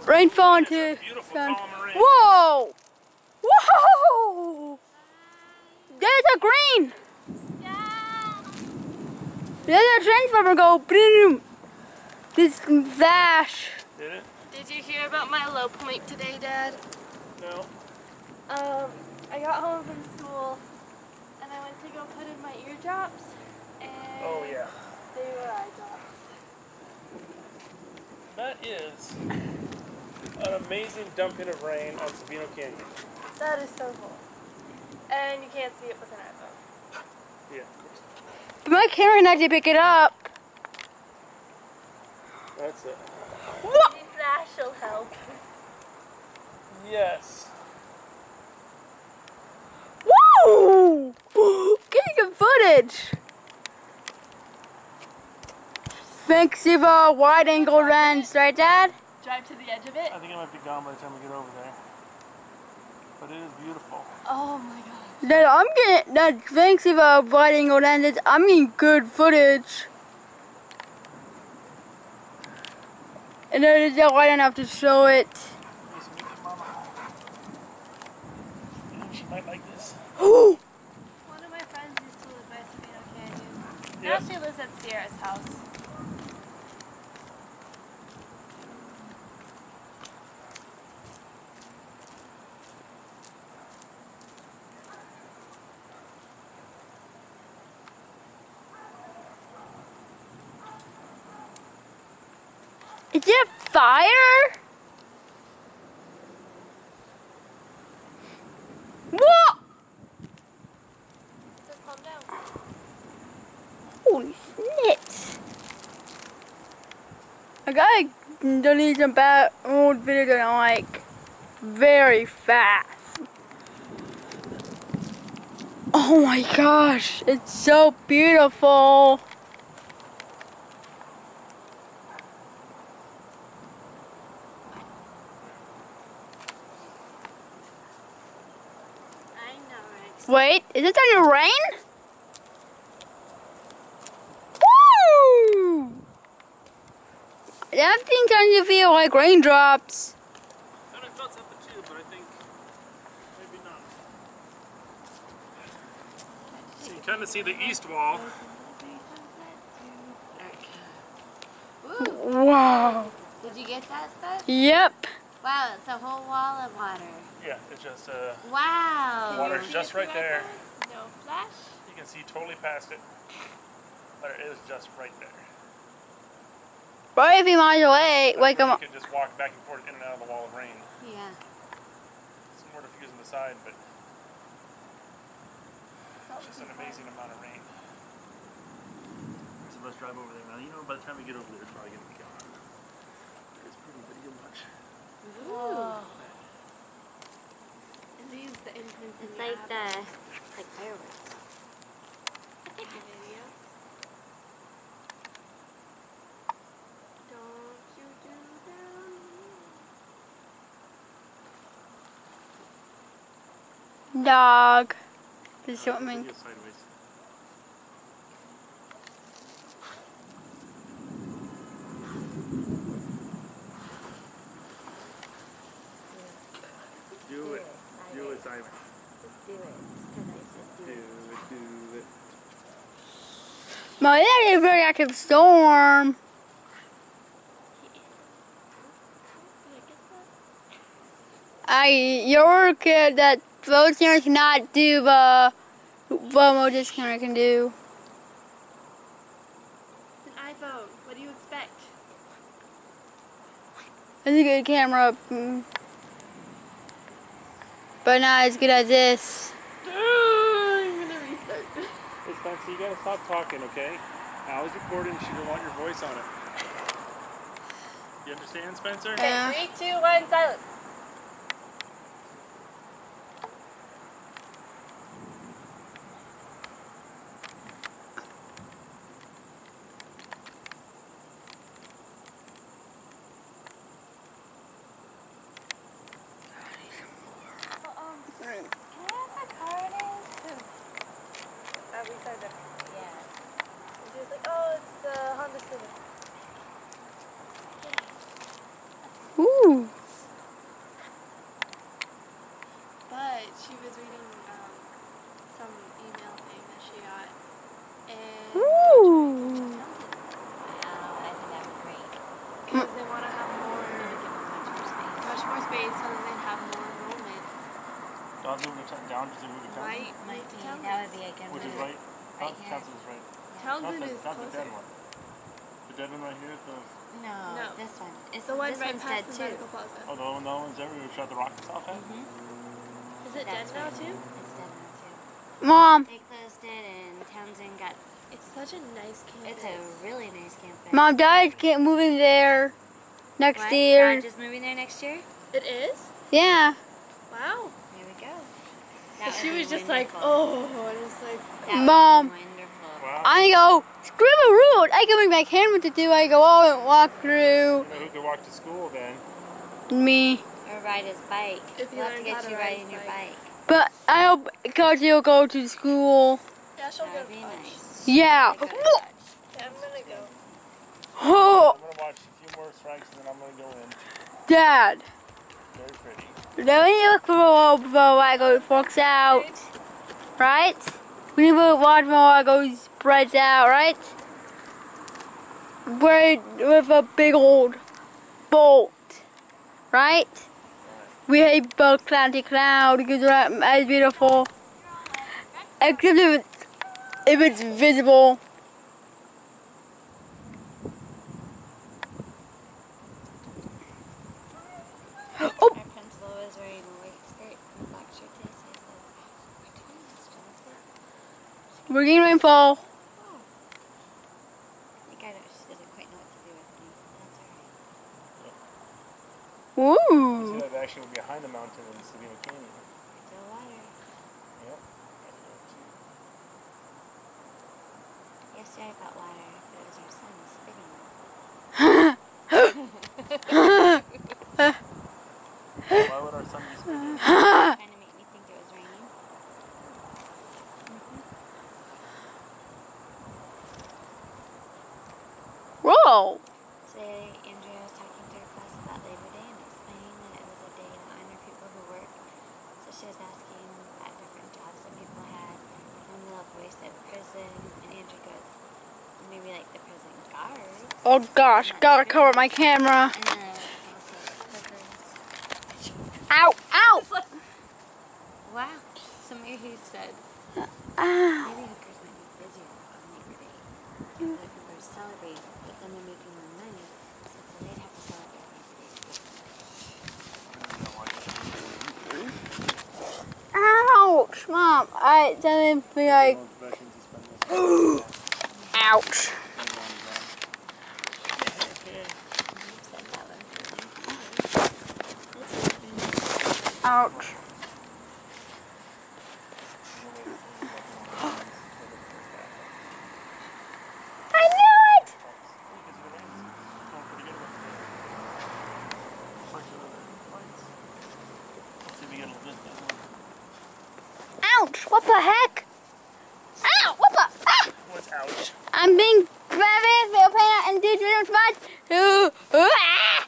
Rain falling too. Whoa! Whoa! There's a green. There's a transformer go boom. This flash. Did it? Did you hear about my low point today, Dad? No. I got home from school and I went to go put in my eardrops and Oh yeah. they were eye drops. That is an amazing dumping of rain on Sabino Canyon. That is so cool. And you can't see it with an iPhone. Yeah, of course. My camera not to pick it up. That's it. What? Maybe flash will help. Yes. Woo! Getting good footage. Thanks to the wide angle lens, right, Dad? Drive to the edge of it. I think I might be gone by the time we get over there. But it is beautiful. Oh my god. Dad, I'm getting that. Thanks to the wide angle lenses, I'm getting good footage. And then it's not wide enough to show it. Listen, meet your mama. I think she might like this. One of my friends used to live by Sabino Canyon. Yeah. Now she lives at Sierra's house. Is it fire? What? Just calm down. Holy snits. I gotta delete some bad old videos that I like very fast. Oh my gosh, it's so beautiful. I know, Rex. Wait, is it starting to rain? Woo! That thing starting to feel like raindrops. And I felt something too, but I think maybe not. So you kind of see the east wall. Ooh. Wow. Did you get that stuff? Yep. Wow, it's a whole wall of water. Yeah, it's just Wow. the water's just right there. No flash? You can see totally past it. But it is just right there. Probably a few miles away. Wake You up. can just walk back and forth in and out of the wall of rain. Yeah. Some more diffuse on the side, but it's just an amazing amount of rain. So let's drive over there now. You know, by the time we get over there, it's probably going to be gone. It's pretty, but you watch. Ooh. These the entrance. It's like fireworks. Take a video. Don't you do down. Dog. Just swimming. Get sideways. Do it. Do it, Simon. Just do it. Just because I said do it. Do it. My dad is a very active storm. Your kid that those cameras cannot do what this camera can do. It's an iPhone. What do you expect? It's a good camera, but not as good as this. I'm gonna restart. Hey Spencer, you gotta stop talking, okay? Allie's recording, she doesn't want your voice on it. You understand, Spencer? Yeah. Okay, 3, 2, 1, silence. Can I ask what car it is? 'Cause we said that. Yeah. And she was like, oh, it's the Honda Civic. Ooh. so that they'd have more enrollment. Dodge moving down, does it move it down? Right? Might be. Townsend. That would be a good Which is move. right? Right here. Townsend is right. Townsend is That's the closer. dead one. The dead one right here? No, No. this one. It's The one this right one's past dead the too. medical plaza. Oh, the one's there we shot the rockets off at? Is it dead That's now right. too? It's dead now too. Mom, They closed it and Townsend got. It's such a nice campus. It's a really nice campus. Mom, Dad's get moving there next What? year. Dad just moving there next year? It is? Yeah. Wow. There we go. And That she would was be just like, wonderful. oh, and it's like, That would be Mom. wonderful. Wow. I go, screw the road. I can bring my camera to do. I go, oh, and walk through. You know who could walk to school then? Me. Or ride his bike. If you We'll have to learned how get to you ride riding his your bike. bike. But I hope because you'll go to school. yeah, she'll That go. would be nice. Yeah. Like a- Yeah, I'm gonna go. Oh, I'm going to watch a few more strikes and then I'm going to go in. Dad. Very pretty. Let me look for a while before I go forks out. Right? We need to watch more I go spreads out, right? With a big old bolt. Right? We hate both cloudy cloud because it's beautiful. Except if it's visible. Oh, Our principal was wearing a white skirt and a black shirt today, so I said, "We're doing this, Jonathan." we're getting rainfall. Oh. I think she doesn't quite know what to do with me. That's alright. You Ooh. see that actually behind the mountain in Sabina Canyon. Still water. Yep. Yesterday I got water, but it was our son spitting. Why would our son be spinning? Trying to make me think it was raining. Whoa. Today, Andrea was talking to her class about Labor Day and explaining that it was a day to honor people who work. So she was asking about different jobs that people had. One little boy said prison, and Andrew goes, maybe like the prison guard. Oh gosh, gotta cover my camera. And then also cookers. Ow, ow. Wow. Somebody who said Ow. maybe hookers might be busier on Labor Day. Because other people are celebrating, but then they're making more money. So they'd have to celebrate Labor Day. Ouch, Mom. I didn't feel like. Ouch. Ouch. I knew it. Ouch. What the heck? Ow. What the? Ah. What's ouch? I'm being very pain and do too much. Ooh. Ah.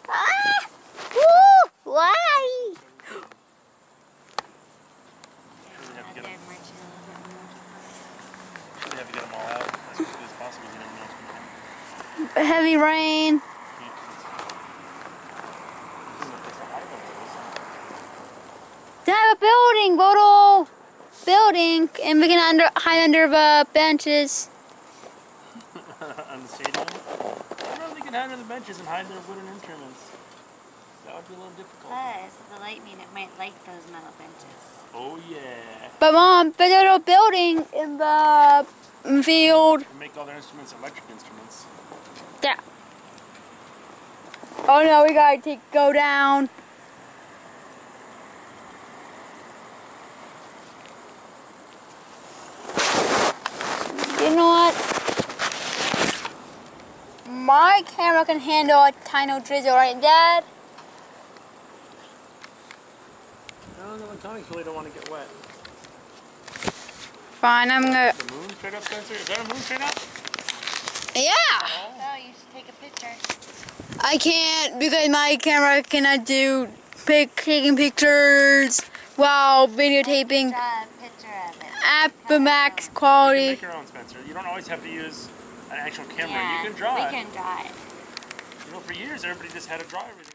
Ah. Woo. Why? We have to get They're them, marching a little bit more. we have to get them all out as quickly as possible. Get everyone else coming in. Heavy rain. They have a building, Bodo. Building, and we can hide under benches. On the stadium? I don't know if they can hide under the benches and hide their wooden instruments. That would be a little difficult. Plus, the lightning, it might like those metal benches. Oh yeah. But Mom, there's a little building in the field. They make all their instruments electric instruments. Yeah. Oh no, we gotta go down. You know what? My camera can handle a tiny drizzle, right, Dad? No, I'm telling you, don't want to get wet. Fine, I'm gonna. The moon straight up, Spencer? Is that a moon straight up? Yeah! Oh, you should take a picture. I can't because my camera cannot do taking pictures while videotaping Draw a picture of it. at the max You can quality. make your own, Spencer. You don't always have to use an actual camera. Yeah, You can draw we it. can draw it. You know, for years, everybody just had to draw everything.